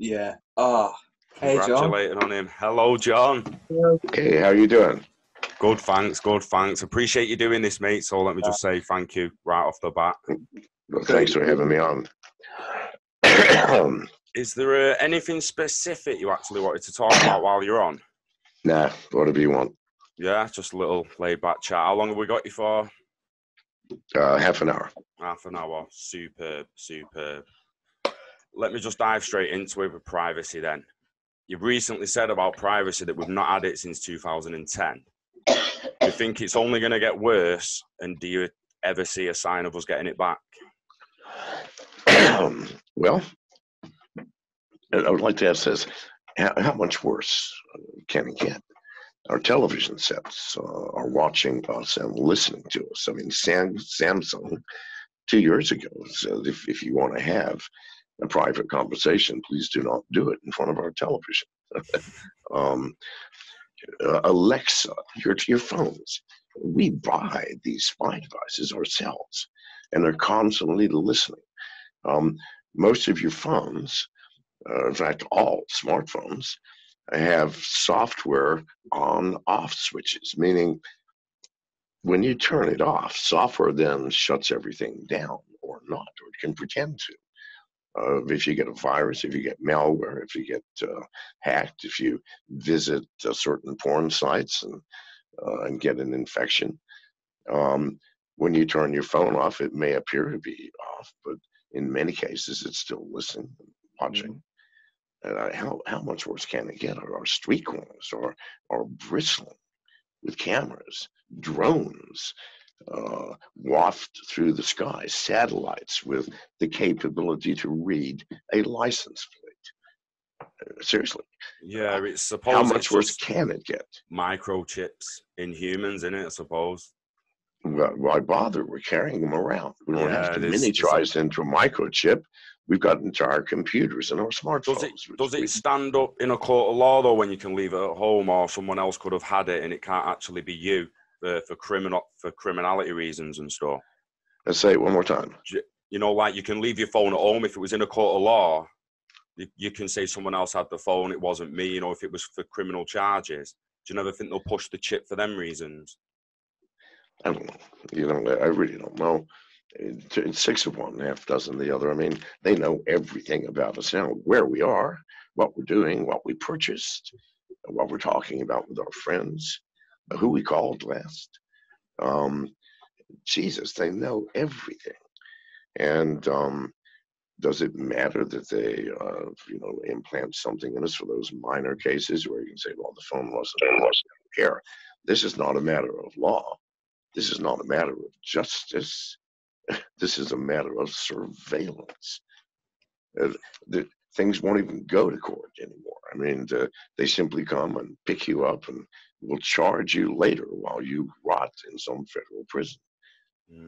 Yeah. Oh, hey, John. Congratulating on him. Hello, John. Okay, how you doing? Good, thanks. Good, thanks. Appreciate you doing this, mate. So let me just say thank you right off the bat. Well, thanks for having me on. Is there anything specific you actually wanted to talk about while you're on? Nah, whatever you want. Yeah, just a little laid-back chat. How long have we got you for? Half an hour. Half an hour. Superb, superb. Let me just dive straight into it with privacy then. You've recently said about privacy that we've not had it since 2010. Do you think it's only going to get worse? And do you ever see a sign of us getting it back? Well, I would like to ask this. How much worse can it get? Our television sets are watching us and listening to us. I mean, Samsung 2 years ago said if you want to have a private conversation, please do not do it in front of our television. Alexa, your phones. We buy these spy devices ourselves, and they're constantly listening. Most of your phones, in fact, all smartphones, have software on-off switches, meaning when you turn it off, software then shuts everything down or not, or it can pretend to. If you get a virus, if you get malware, if you get hacked, if you visit certain porn sites and get an infection, when you turn your phone off, it may appear to be off, but in many cases, it's still listening, watching. How much worse can it get? Our street corners are bristling with cameras, drones waft through the sky, satellites with the capability to read a license plate. Seriously. Yeah, it's supposed. How much worse can it get? Microchips in humans, innit, I suppose. Why bother? We're carrying them around. We don't have to miniaturize into a microchip. We've got entire computers in our smartphones. Does it stand up in a court of law, though, when you can leave it at home, or someone else could have had it and it can't actually be you for criminality reasons and stuff? Let's say it one more time. You know, like you can leave your phone at home. If it was in a court of law, you can say someone else had the phone, it wasn't me, you know, if it was for criminal charges. Do you never think they'll push the chip for them reasons? I don't know. You know, I really don't know. It's 6 of one, half dozen of the other. I mean, they know everything about us now, where we are, what we're doing, what we purchased, what we're talking about with our friends, who we called last. Jesus, they know everything. And does it matter that they, implant something in us for those minor cases where you can say, well, the phone wasn't here? This is not a matter of law. This is not a matter of justice. This is a matter of surveillance. Things won't even go to court anymore. I mean, they simply come and pick you up and will charge you later while you rot in some federal prison.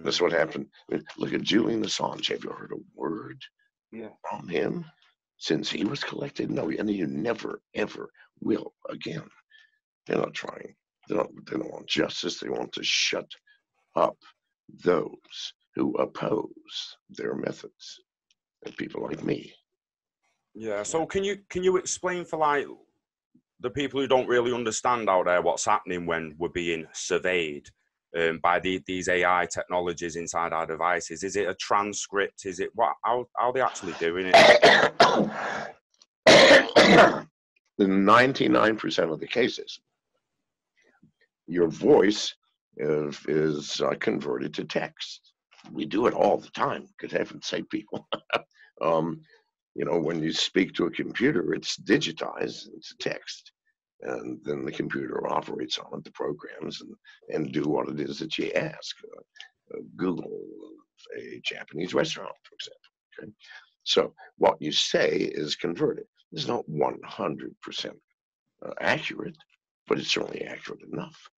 That's what happened. I mean, look at Julian Assange. Have you heard a word from him since he was collected? No, and you never, ever will again. They're not trying. They don't want justice. They want to shut up those who oppose their methods, and people like me. Yeah. So can you explain for like the people who don't really understand out there what's happening when we're being surveyed by these AI technologies inside our devices? Is it a transcript? Is it what? How are they actually doing it? In 99% of the cases, your voice is converted to text. We do it all the time. Good heavens sake, people. When you speak to a computer, it's digitized into text. And then the computer operates on it, the programs, and do what it is that you ask. Google a Japanese restaurant, for example. Okay? So what you say is converted. It's not 100% accurate, but it's certainly accurate enough.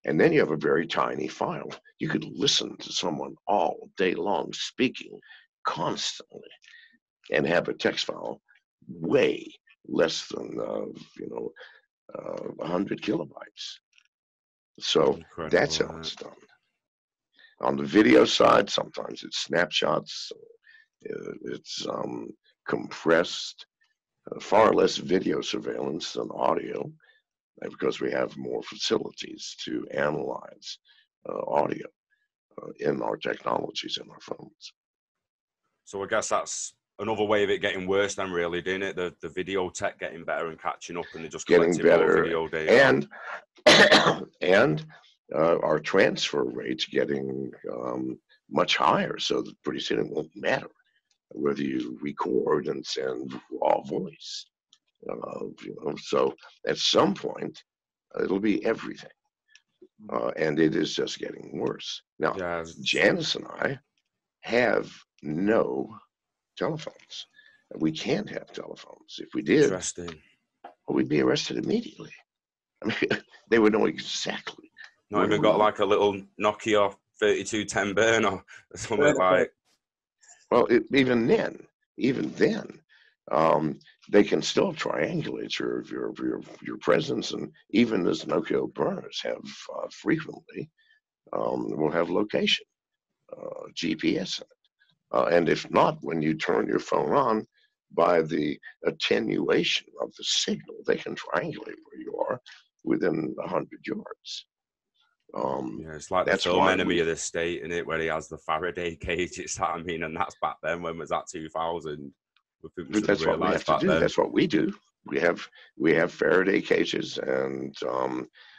And then you have a very tiny file. You could listen to someone all day long speaking constantly and have a text file way less than 100 kilobytes. So that's how it's done. On the video side, sometimes it's snapshots. It's compressed. far less video surveillance than audio, because we have more facilities to analyze audio in our technologies, in our phones. So I guess that's another way of it getting worse then, really, didn't it? The video tech getting better and catching up, and they're just Getting collecting more better, video data. and our transfer rates getting much higher, so that pretty soon it won't matter whether you record and send raw voice. So at some point, it'll be everything. And it is just getting worse. Now, Yeah. Janice and I have no telephones. We can't have telephones. If we did, Interesting. we'd be arrested immediately. I mean, they would know exactly. Not even got like a little Nokia 3210 burner or something like. Well, even then, they can still triangulate your presence, and even as Nokia burners have frequently, will have location, GPS in it. And if not, when you turn your phone on, by the attenuation of the signal, they can triangulate where you are within 100 yards. Yeah, it's like the film Enemy of the State, in it, where he has the Faraday cage. It's that, I mean, and that's back then. When was that? 2000. That's what we have to do. Then. That's what we do. We have Faraday cages and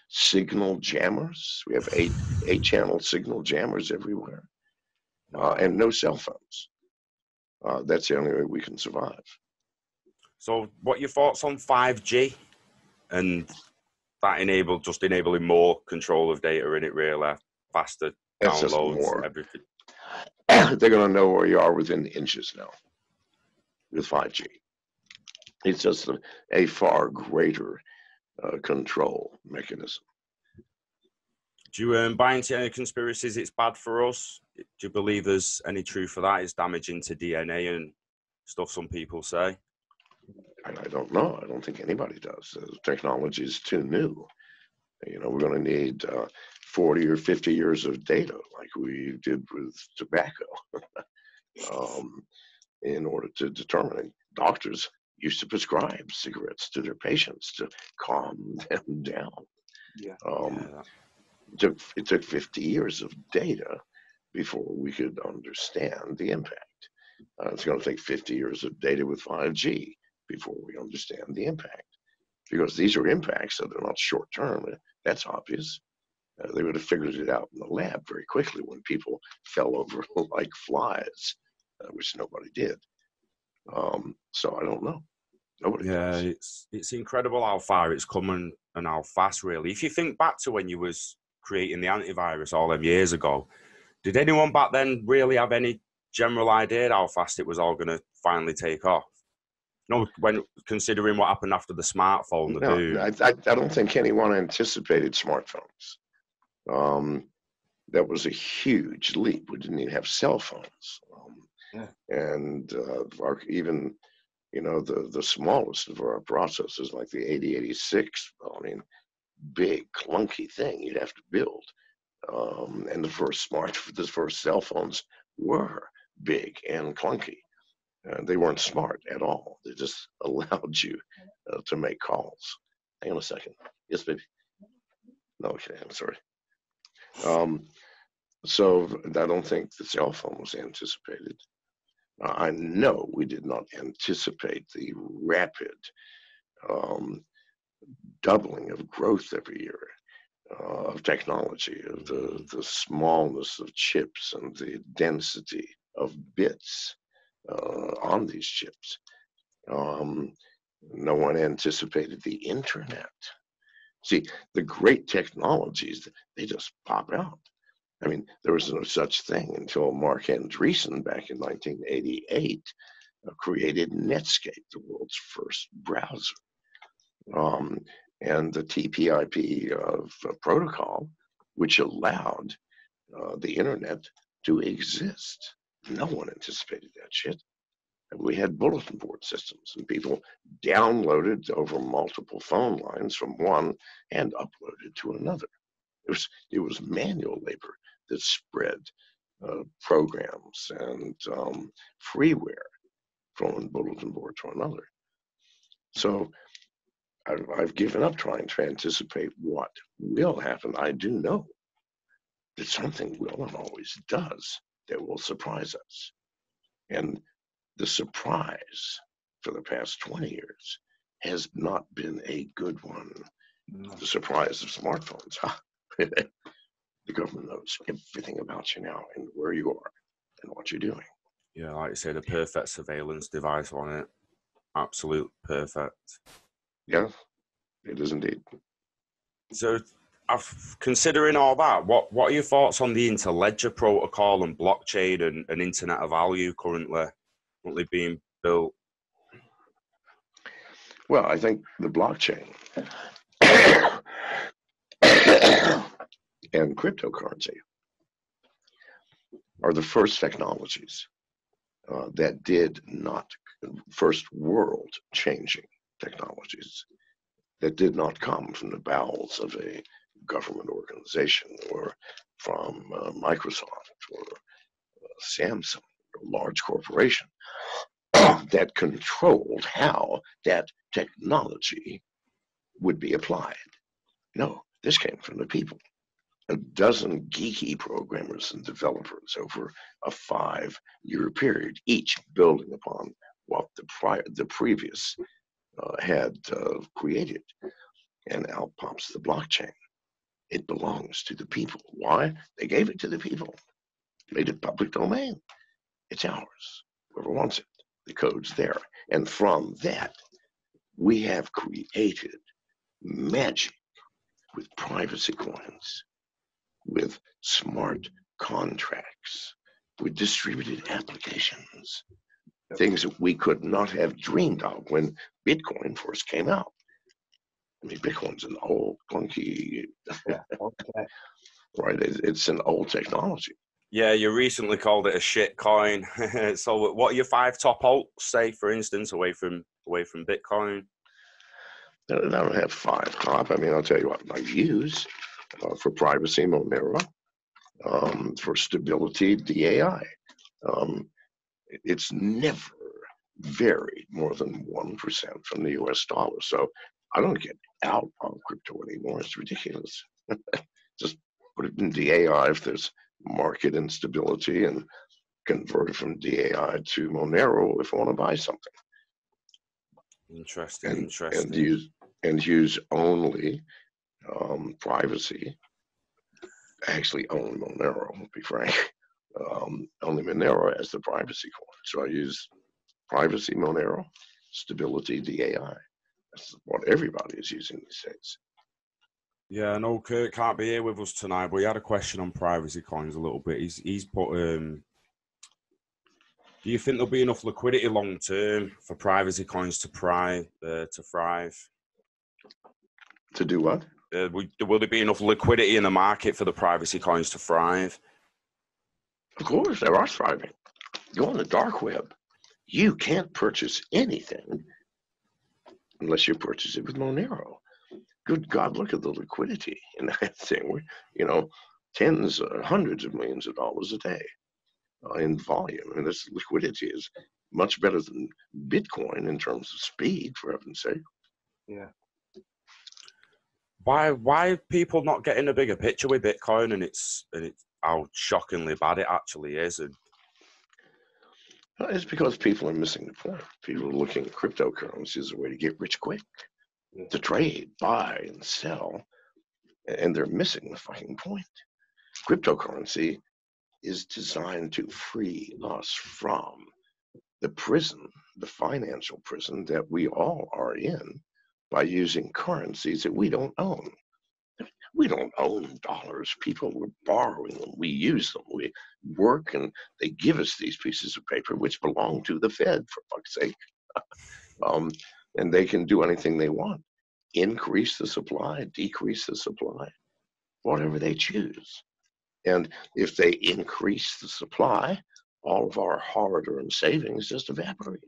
signal jammers. We have eight channel signal jammers everywhere, and no cell phones. That's the only way we can survive. So, what are your thoughts on 5G and that enabling more control of data in it, really? Faster downloads, everything. They're going to know where you are within inches now with 5G. It's just a far greater control mechanism. Do you buy into any conspiracies it's bad for us? Do you believe there's any truth for that? It's damaging to DNA and stuff some people say. I don't know. I don't think anybody does. The technology is too new. We're going to need 40 or 50 years of data like we did with tobacco in order to determine. Doctors used to prescribe cigarettes to their patients to calm them down. It took 50 years of data before we could understand the impact. It's going to take 50 years of data with 5G before we understand the impact. Because these are impacts, so they're not short term. That's obvious. They would have figured it out in the lab very quickly when people fell over like flies, which nobody did. So I don't know. Nobody does. It's incredible how far it's come and how fast, really. If you think back to when you was creating the antivirus all them years ago, did anyone back then really have any general idea how fast it was all going to finally take off? When considering what happened after the smartphone, the boom. I don't think anyone anticipated smartphones. That was a huge leap. We didn't even have cell phones. And even, the smallest of our processors, like the 8086, big, clunky thing you'd have to build. And the first cell phones were big and clunky. They weren't smart at all. They just allowed you to make calls. Hang on a second. Yes, baby. No, okay, I'm sorry. So I don't think the cell phone was anticipated. I know we did not anticipate the rapid doubling of growth every year of technology, of the smallness of chips and the density of bits on these chips. No one anticipated the internet. See, the great technologies, they just pop out. There was no such thing until Mark Andreessen back in 1988 created Netscape, the world's first browser. And the TCP/IP protocol, which allowed the internet to exist. No one anticipated that shit. We had bulletin board systems, and people downloaded over multiple phone lines from one and uploaded to another. It was manual labor that spread programs and freeware from one bulletin board to another. So I've given up trying to anticipate what will happen. I do know that something will and always does that will surprise us. And the surprise for the past 20 years has not been a good one. The surprise of smartphones. The government knows everything about you now and where you are and what you're doing. Yeah, like you say, the perfect surveillance device on it. Absolute perfect. Yeah, it is indeed. So, considering all that, what are your thoughts on the interledger protocol and blockchain and Internet of Value currently being built? Well, I think the blockchain and cryptocurrency are the first technologies that did not, first world changing technologies that did not come from the bowels of a government organization or from Microsoft or Samsung, a large corporation that controlled how that technology would be applied. No, this came from the people. A dozen geeky programmers and developers over a 5-year period, each building upon what the previous had created. And out pops the blockchain. It belongs to the people. Why? They gave it to the people, made it public domain. It's ours. Whoever wants it, the code's there. And from that, we have created magic with privacy coins, with smart contracts, with distributed applications, things that we could not have dreamed of when Bitcoin first came out. I mean, Bitcoin's an old, clunky, right? It's an old technology. Yeah, you recently called it a shit coin. So what are your 5 top alts, say, for instance, away from Bitcoin? I don't have 5 top. I mean, I'll tell you what I use for privacy, Monero, for stability, DAI. It's never varied more than 1% from the US dollar. So I don't get out of crypto anymore. It's ridiculous. Just put it in DAI if there's market instability and convert it from DAI to Monero if I want to buy something. Interesting. And use only privacy. I actually own Monero, to be frank. Only Monero as the privacy coin. So I use privacy Monero, stability DAI. That's what everybody is using these days. Yeah, I know Kurt can't be here with us tonight, but he had a question on privacy coins a little bit. He's put, do you think there'll be enough liquidity long term for privacy coins to thrive? To do what? Will there be enough liquidity in the market for the privacy coins to thrive? Of course, they are thriving. Go on the dark web. You can't purchase anything unless you purchase it with Monero. Good God, look at the liquidity in that thing. Tens or hundreds of millions of dollars a day in volume. And this liquidity is much better than Bitcoin in terms of speed, for heaven's sake. Yeah. Why people not getting a bigger picture with Bitcoin and it's how shockingly bad it actually is? And it's because people are missing the point. People are looking at cryptocurrency as a way to get rich quick, to trade, buy, and sell, and they're missing the fucking point. Cryptocurrency is designed to free us from the prison, the financial prison that we all are in by using currencies that we don't own. We don't own dollars. People were borrowing them. We use them. We work and they give us these pieces of paper which belong to the Fed, for fuck's sake. And they can do anything they want. Increase the supply, decrease the supply, whatever they choose. And if they increase the supply, all of our hard-earned savings just evaporate.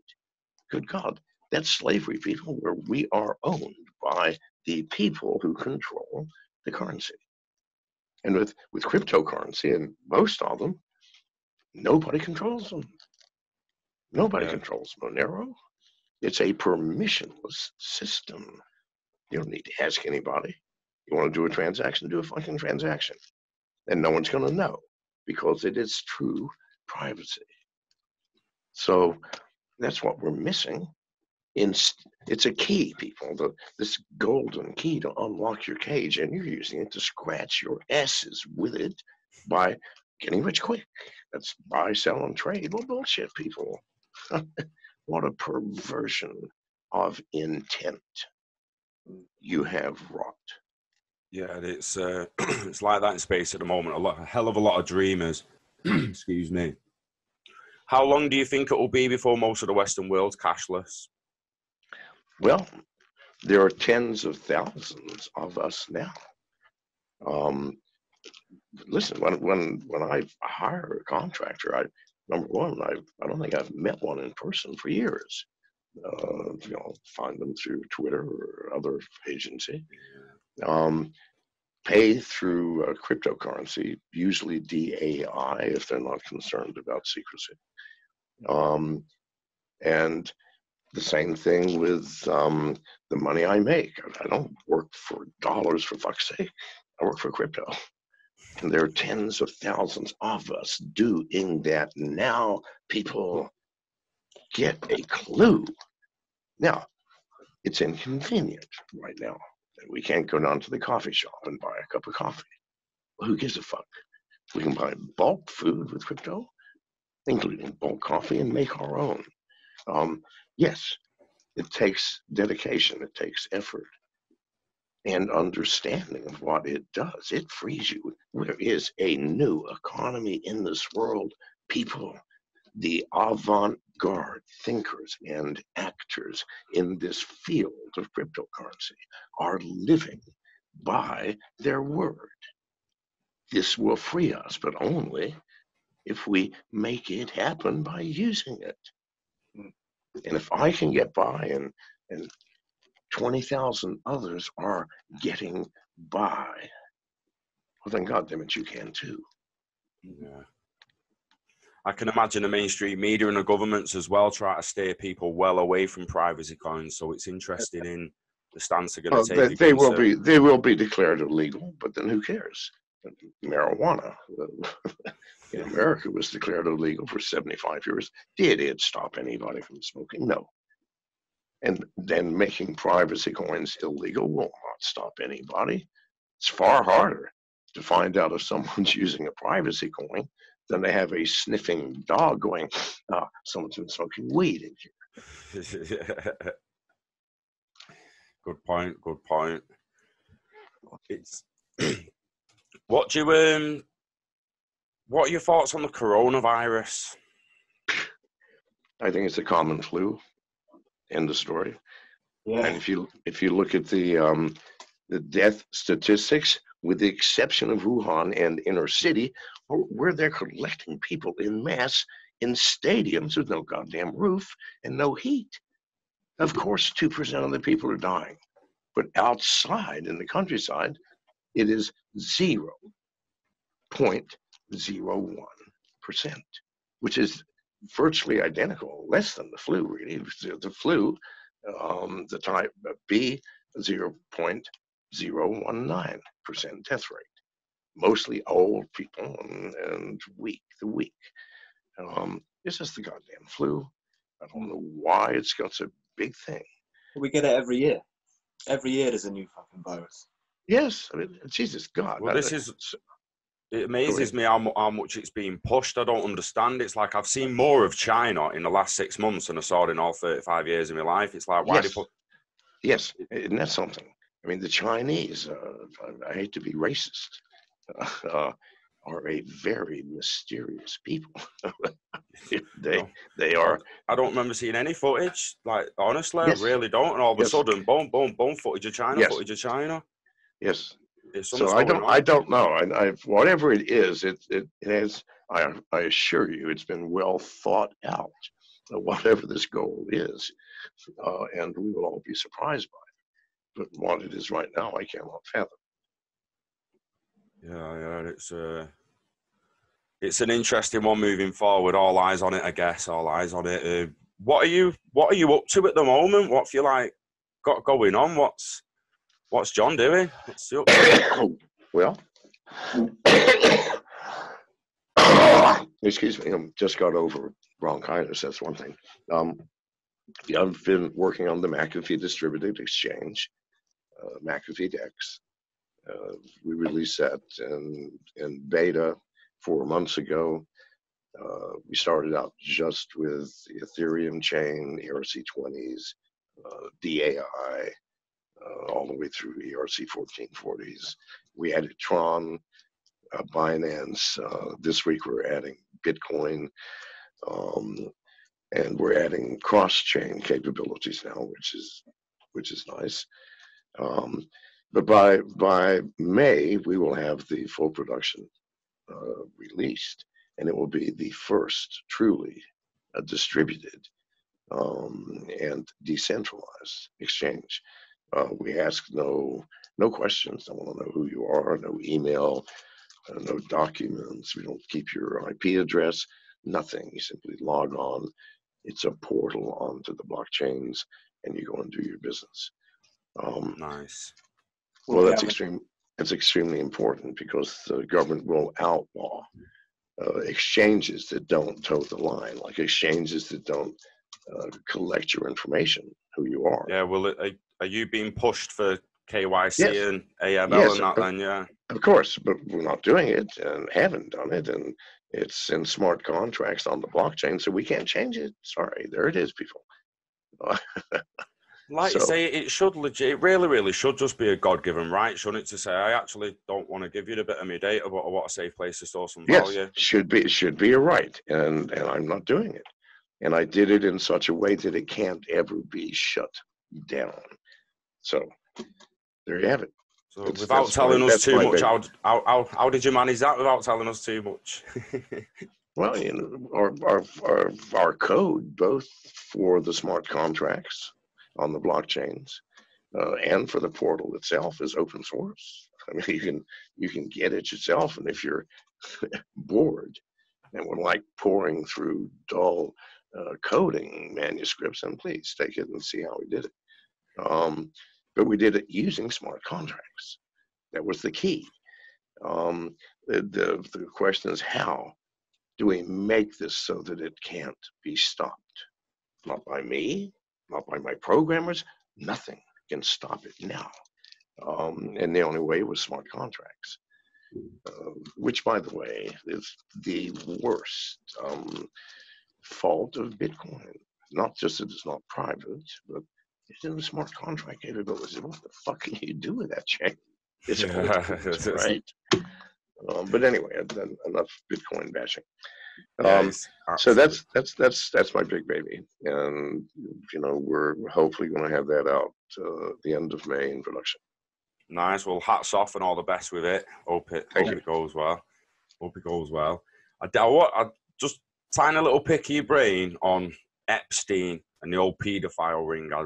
Good God, that's slavery, people, where we are owned by the people who control the currency. And with cryptocurrency, and most of them, nobody controls them. Nobody controls Monero. It's a permissionless system. You don't need to ask anybody. You want to do a transaction, do a fucking transaction. And no one's going to know because it is true privacy. So that's what we're missing. It's a key, people, this golden key to unlock your cage, and you're using it to scratch your asses with it by getting rich quick. That's buy, sell, and trade. Well, bullshit, people. What a perversion of intent you have wrought. Yeah, it's it's like that in space at the moment. A hell of a lot of dreamers. Excuse me. How long do you think it will be before most of the Western world's cashless? Well, there are tens of thousands of us now. Listen, when I hire a contractor, number one, I don't think I've met one in person for years. Find them through Twitter or other agency. Pay through cryptocurrency, usually DAI if they're not concerned about secrecy. And the same thing with the money I make. I don't work for dollars, for fuck's sake. I work for crypto. And there are tens of thousands of us doing that now. People get a clue. Now, it's inconvenient right now. We can't go down to the coffee shop and buy a cup of coffee. Well, who gives a fuck? We can buy bulk food with crypto, including bulk coffee, and make our own. Yes, it takes dedication, it takes effort, and understanding of what it does. It frees you. There is a new economy in this world. People, the avant-garde thinkers and actors in this field of cryptocurrency are living by their word. This will free us, but only if we make it happen by using it. And if I can get by and 20,000 others are getting by, well then goddamn it, you can too. Yeah. I can imagine the mainstream media and the governments as well try to steer people well away from privacy coins. So it's interesting in the stance they're going to take. They will be declared illegal, but then who cares? Marijuana in America was declared illegal for 75 years. Did it stop anybody from smoking? No. And then making privacy coins illegal will not stop anybody. It's far harder to find out if someone's using a privacy coin than they have a sniffing dog going, someone's been smoking weed in here. Good point. Good point. It's what are your thoughts on the coronavirus? I think it's a common flu. End of story. Yeah. And if you look at the death statistics, with the exception of Wuhan and inner city, where they're collecting people in mass in stadiums with no goddamn roof and no heat. Of course, 2% of the people are dying. But outside in the countryside, it is 0.01%, which is virtually identical, less than the flu, really. The flu, the type B, 0.019% death rate. Mostly old people and the weak. It's just the goddamn flu. I don't know why it's got such a big thing. We get it every year. Every year there's a new fucking virus. Yes, I mean, Jesus God. Well, it amazes me how much it's being pushed. I don't understand. It's like I've seen more of China in the last 6 months than I saw in all 35 years of my life. It's like, why do you put... Yes, isn't that something? I mean, the Chinese, I hate to be racist, are a very mysterious people. They are. I don't remember seeing any footage. Like, honestly, yes. I really don't. And all of a sudden, boom, boom, boom, footage of China, footage of China. Yes. So I don't know. I whatever it is, it has. I assure you, it's been well thought out. Whatever this goal is, and we will all be surprised by it. But what it is right now, I cannot fathom. Yeah, it's an interesting one moving forward. All eyes on it, I guess. All eyes on it. what are you up to at the moment? What have you like got going on? What's John doing? What's he up to? Well, excuse me, I just got over bronchitis. That's one thing. Yeah, I've been working on the McAfee distributed exchange, McAfee Dex. We released that in beta 4 months ago. We started out just with Ethereum chain, ERC20s, DAI, all the way through ERC 1440s. We added Tron, Binance. This week we're adding Bitcoin, and we're adding cross-chain capabilities now, which is nice. But by May we will have the full production released, and it will be the first truly distributed and decentralized exchange. We ask no questions. I want to know who you are, no email, no documents. We don't keep your IP address, nothing. You simply log on. It's a portal onto the blockchains, and you go and do your business. Nice. Well, that's extremely important, because the government will outlaw exchanges that don't toe the line, like exchanges that don't collect your information, who you are. Yeah, well, are you being pushed for KYC Yes. and AML Yes, and that then, yeah? Of course, but we're not doing it and haven't done it, and it's in smart contracts on the blockchain, so we can't change it. Sorry, there it is, people. Like you say, it really should just be a God-given right, shouldn't it, to say, I actually don't want to give you the bit of my data, but I want a safe place to store some value. Yes, it should be a right, and I'm not doing it. And I did it in such a way that it can't ever be shut down. So there you have it. So without telling us too much, how did you manage that without telling us too much? Well, our code, both for the smart contracts on the blockchains and for the portal itself, is open source. I mean, you can get it yourself, and if you're bored and would like pouring through dull coding manuscripts, then please take it and see how we did it. But we did it using smart contracts. That was the key. The question is, how do we make this so that it can't be stopped? Not by me, not by my programmers. Nothing can stop it now. And the only way was smart contracts, which, by the way, is the worst fault of Bitcoin. Not just that it's not private, but it's in the smart contract capabilities. What the fuck can you do with that chain? It's right. But anyway, I've done enough Bitcoin bashing. So that's my big baby, and we're hopefully going to have that out the end of May in production. Nice. Well, hats off and all the best with it. Hope it goes well. Hope it goes well. I just tiny little pick your brain on Epstein and the old paedophile ring. I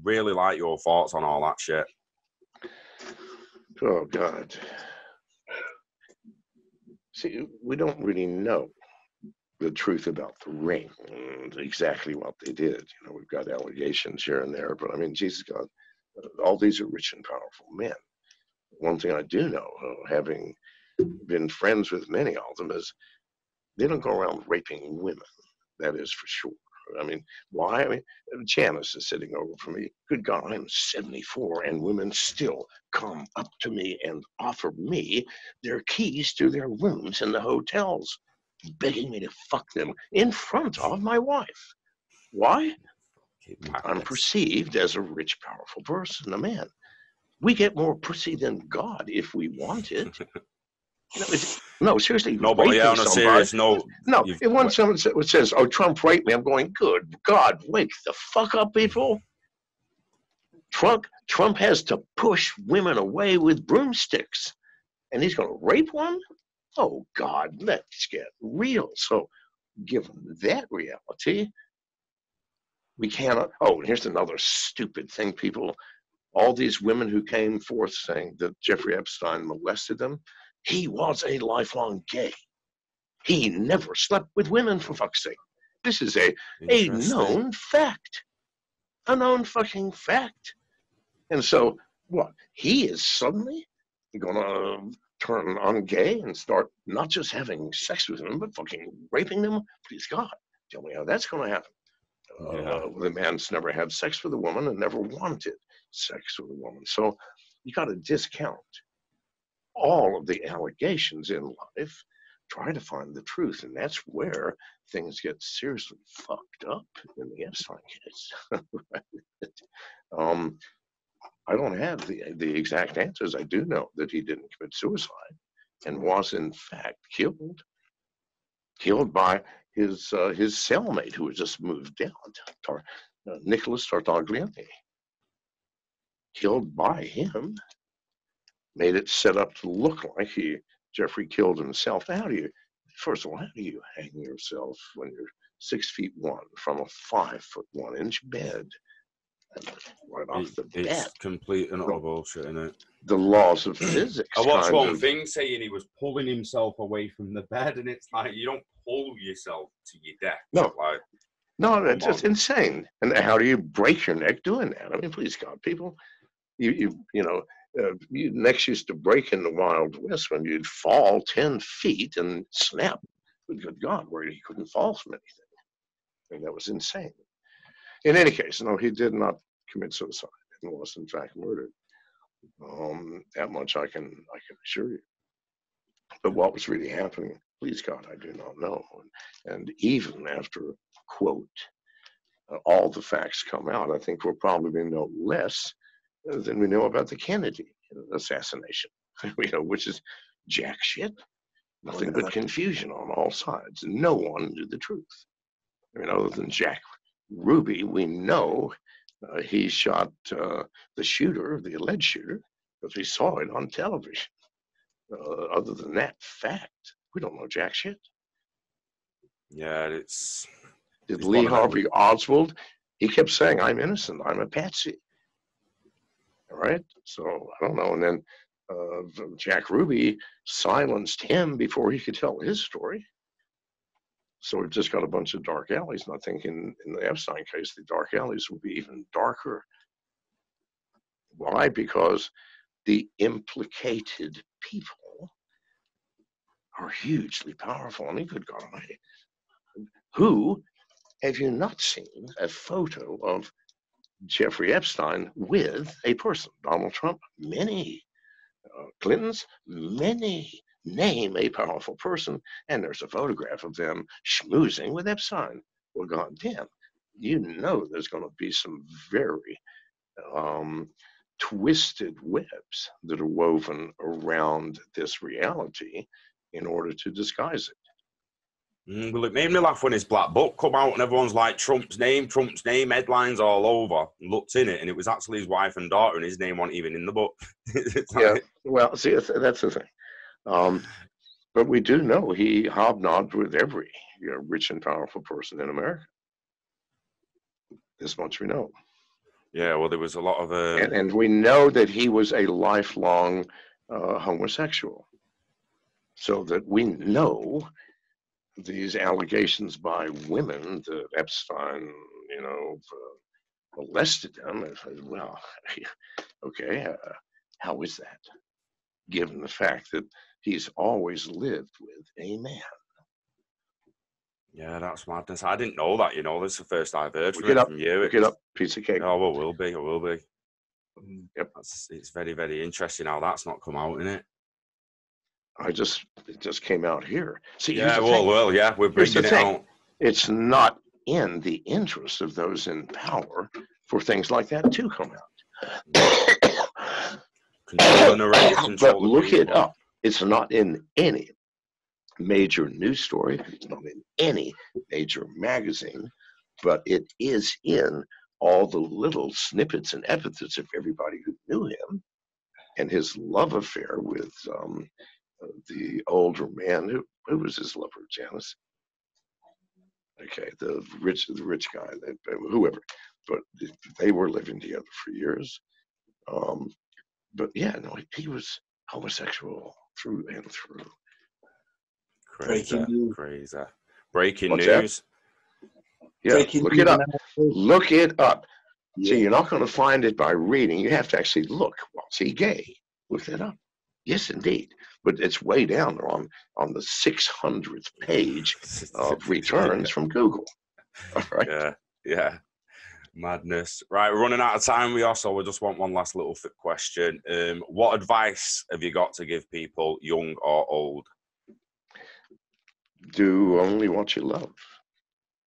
really like your thoughts on all that shit. Oh God. See, we don't really know the truth about the ring and exactly what they did. We've got allegations here and there, but I mean, Jesus God, all these are rich and powerful men. One thing I do know, having been friends with many of them, is they don't go around raping women. That is for sure. I mean, why? I mean, Janice is sitting over for me. Good God, I'm 74, and women still come up to me and offer me their keys to their rooms in the hotels, begging me to fuck them in front of my wife. Why? I'm perceived as a rich, powerful person, a man. We get more pussy than God if we want it. No, seriously. No, but yeah, on a serious note. No, when someone says, "Oh, Trump raped me," I'm going, "Good God, wake the fuck up, people!" Trump has to push women away with broomsticks, and he's going to rape one? Oh God, let's get real. So, given that reality, we cannot. Oh, and here's another stupid thing, people. All these women who came forth saying that Jeffrey Epstein molested them, he was a lifelong gay. He never slept with women, for fuck's sake. This is a Interesting. known fact. A known fucking fact. And so, what? He is suddenly going to turn on gay and start not just having sex with them, but fucking raping them? Please, God, tell me how that's going to happen. The man's never had sex with a woman and never wanted sex with a woman. So you got to discount all of the allegations in life, try to find the truth. And that's where things get seriously fucked up in the Epstein case. I don't have the exact answers. I do know that he didn't commit suicide and was in fact killed by his cellmate who had just moved out, Nicholas Tartaglione. Killed by him, made it set up to look like Jeffrey killed himself. First of all, how do you hang yourself when you're 6'1" from a 5'1" bed? Right off the bat. It's complete and utter bullshit, isn't it? The laws of physics. I watched one thing saying he was pulling himself away from the bed, and it's like, you don't pull yourself to your death. No. Like, no, that's just insane. And how do you break your neck doing that? I mean, please, God, people, you necks used to break in the Wild West when you'd fall 10 feet and snap. Good God, where he couldn't fall from anything. And that was insane. In any case, no, he did not commit suicide and was in fact murdered. That much I can assure you. But what was really happening, please God, I do not know. And even after, quote, all the facts come out, I think we'll probably know less than we know about the Kennedy assassination, which is jack shit. Nothing but confusion on all sides. No one knew the truth. I mean, other than Jack Ruby, we know he shot the shooter, the alleged shooter, because we saw it on television. Other than that fact, we don't know jack shit. Yeah, Did Lee Harvey Oswald? He kept saying, "I'm innocent. I'm a patsy." All right, so I don't know. And then Jack Ruby silenced him before he could tell his story. So we've just got a bunch of dark alleys. And I think in the Epstein case, the dark alleys will be even darker. Why? Because the implicated people are hugely powerful. I mean, good God Almighty. Who have you not seen a photo of Jeffrey Epstein with a person? Donald Trump, many. Clintons, many. Name a powerful person, and there's a photograph of them schmoozing with Epstein. Well, goddamn, you know there's going to be some very twisted webs that are woven around this reality in order to disguise it. Well, it made me laugh when his black book come out and everyone's like, Trump's name, headlines all over. Looked in it, and it was actually his wife and daughter, and his name wasn't even in the book. Yeah, well, see, that's the thing. But we do know he hobnobbed with every rich and powerful person in America. This much we know. Yeah, well, there was a lot of... And we know that he was a lifelong homosexual. So that we know these allegations by women that Epstein, molested them. Well, okay, how is that? Given the fact that he's always lived with a man. Yeah, that's madness. I didn't know that, This is the first I've heard from you. Look it up, piece of cake. Oh, it will be. Yep. It's very, very interesting how that's not come out, innit? It just came out here. See, yeah, yeah, we're bringing it out. It's not in the interest of those in power for things like that to come out. Control the narrative, but look it up. It's not in any major news story. It's not in any major magazine, but it is in all the little snippets and epithets of everybody who knew him and his love affair with the older man. Who was his lover, Janice? Okay, the rich guy, whoever. But they were living together for years. But yeah, no, he was homosexual through and through. Crazy. Breaking What's news. Yeah, Breaking look news it up. analysis. Look it up. Yeah. See, you're not going to find it by reading. You have to actually look. Well, see, gay. Look that up. Yes, indeed. But it's way down there on the 600th page of returns from Google. All right. Yeah, yeah. Madness. Right, we're running out of time. We just want one last little question. What advice have you got to give people, young or old? Do only what you love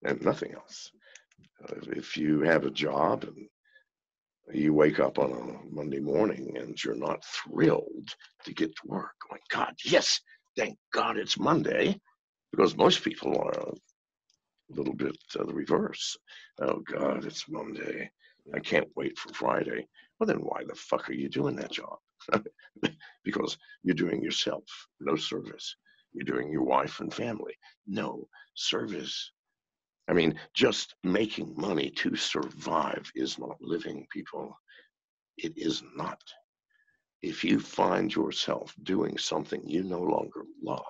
and nothing else. If you have a job and you wake up on a Monday morning and you're not thrilled to get to work, going, God, yes, thank God it's Monday, because most people are a little bit the reverse. Oh God, it's Monday. I can't wait for Friday. Well, then why the fuck are you doing that job? Because you're doing yourself no service. You're doing your wife and family no service. I mean, just making money to survive is not living, people. It is not. If you find yourself doing something you no longer love,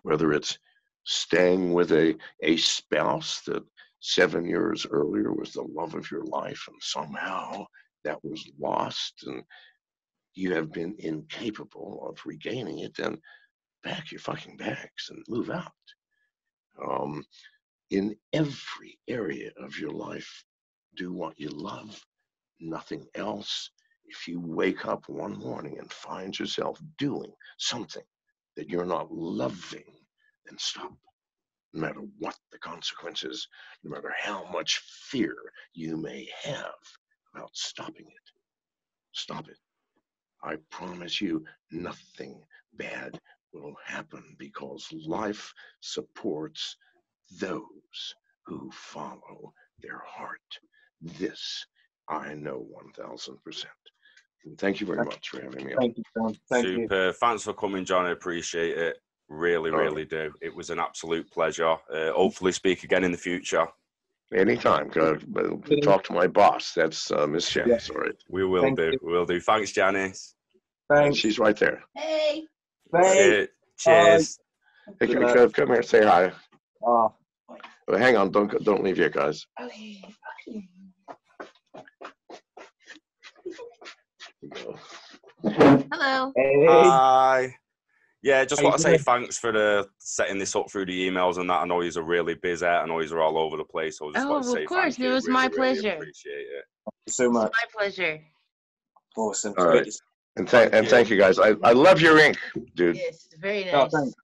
whether it's staying with a spouse that 7 years earlier was the love of your life and somehow that was lost and you have been incapable of regaining it, then pack your fucking bags and move out. In every area of your life, do what you love, nothing else. If you wake up one morning and find yourself doing something that you're not loving, then stop. No matter what the consequences, no matter how much fear you may have about stopping it, stop it. I promise you, nothing bad will happen because life supports those who follow their heart. This I know 1000%. Thank you very much for having me on. Thank you, John. Thank you. Super. Thanks for coming, John. I appreciate it. Really, really do. It was an absolute pleasure. Hopefully speak again in the future. Anytime. Talk to my boss. That's Miss Janice. All right. We will do. We will do. Thanks, Janice. Thanks. She's right there. Hey. Hey. Cheers. Hey, come here. Say hi. Oh. Hang on. Don't leave yet, guys. Okay. Hello. Hey. Hi. Yeah, just How want to you say doing? thanks for setting this up through the emails and that. I know you're really busy. I know you're all over the place. So I just want to say of course. thank you. It was Really, my really pleasure. appreciate it. Thank you so much. My pleasure. Awesome. All right. Great. And thank you guys. I love your ink, dude. Yes, very Oh, nice. thanks.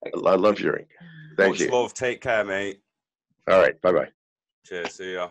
I love your ink. Thank Much you. love. Take care, mate. All right. Bye-bye. Cheers. See ya.